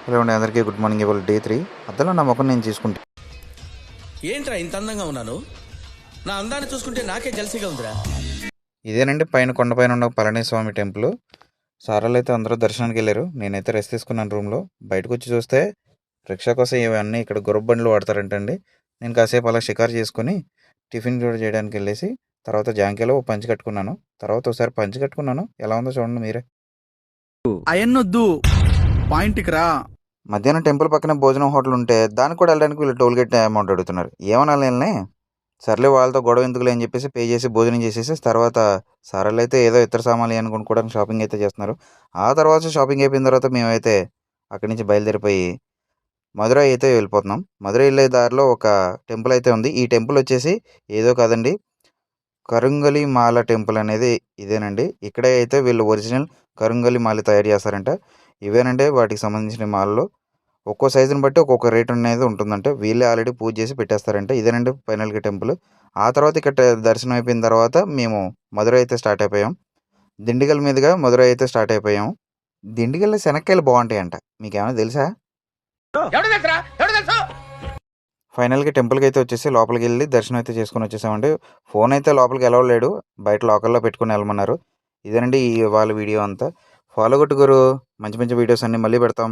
Hello అండి, అందరికీ good morning. ఇవాళ డే 3. అద్దంలో నా ముఖం నేను చూసుకుంటే ఏంట్రా ఇంత అందంగా ఉన్నాను? నా అందాన్ని చూసుకుంటే నాకే జలసిగా ఉందిరా. ఇదేనండి పైన కొండపైన ఉన్న పళనిస్వామి టెంపుల్. సారాలు అయితే అందరూ దర్శనానికి వెళ్ళారు. నేనైతే రెస్ట్ తీసుకున్నాను రూమ్లో. బయటకు వచ్చి చూస్తే రిక్షా కోసం ఇవన్నీ ఇక్కడ గుర్రపు బండ్లు వాడతారంటండి. నేను కాసేపు అలా షికారు చేసుకుని టిఫిన్ కూడా చేయడానికి వెళ్ళేసి తర్వాత జాంకాయలో ఓ పంచి కట్టుకున్నాను. తర్వాత ఒకసారి పంచి కట్టుకున్నాను. ఎలా ఉందో చూడండి మీరే. అయన్నొద్దు, పాయింట్కి రా. మధ్యాహ్నం టెంపుల్ పక్కన భోజనం హోటల్ ఉంటే దానికి కూడా వెళ్ళడానికి వీళ్ళు టోల్ గేట్ అమౌంట్ అడుగుతున్నారు. ఏమనాలి వీళ్ళని? సర్లే వాళ్ళతో గొడవ ఎందుకులే అని చెప్పేసి పే చేసి భోజనం చేసేసి తర్వాత సారాలు అయితే ఏదో ఇతర సామాన్లు అని కొనుక్కోవడానికి షాపింగ్ అయితే చేస్తున్నారు. ఆ తర్వాత షాపింగ్ అయిపోయిన తర్వాత మేమైతే అక్కడి నుంచి బయలుదేరిపోయి మధురై అయితే వెళ్ళిపోతున్నాం. మధురై వెళ్ళే దారిలో ఒక టెంపుల్ అయితే ఉంది. ఈ టెంపుల్ వచ్చేసి ఏదో కాదండి, కరుంగలి మాల టెంపుల్ అనేది ఇదేనండి. ఇక్కడే అయితే వీళ్ళు ఒరిజినల్ కరుంగలి మాల తయారు చేస్తారంట. ఇవేనంటే వాటికి సంబంధించిన మాలలు ఒక్కో సైజుని బట్టి ఒక్కొక్క రేట్ అనేది ఉంటుందంటే వీళ్ళే ఆల్రెడీ పూజ చేసి పెట్టేస్తారంటే. ఇదేనండి ఫైనల్గా టెంపుల్. ఆ తర్వాత ఇక్కడ దర్శనం అయిపోయిన తర్వాత మేము మధురై అయితే స్టార్ట్ అయిపోయాం. దిండిగల్ మీదుగా మధురై అయితే స్టార్ట్ అయిపోయాం. దిండిగల్లో శనక్కాయలు బాగుంటాయంట. మీకు ఏమైనా తెలుసా? ఫైనల్గా టెంపుల్కి అయితే వచ్చేసి లోపలికి వెళ్ళి దర్శనం అయితే చేసుకుని వచ్చేసామండి. ఫోన్ అయితే లోపలికి ఎలా లేడు, బయట లోకల్లో పెట్టుకుని వెళ్ళమన్నారు. ఇదేనండి వాళ్ళ వీడియో అంతా. ఫాలో కొట్టు గురు, మంచి మంచి వీడియోస్ అన్నీ మళ్ళీ పెడతాం.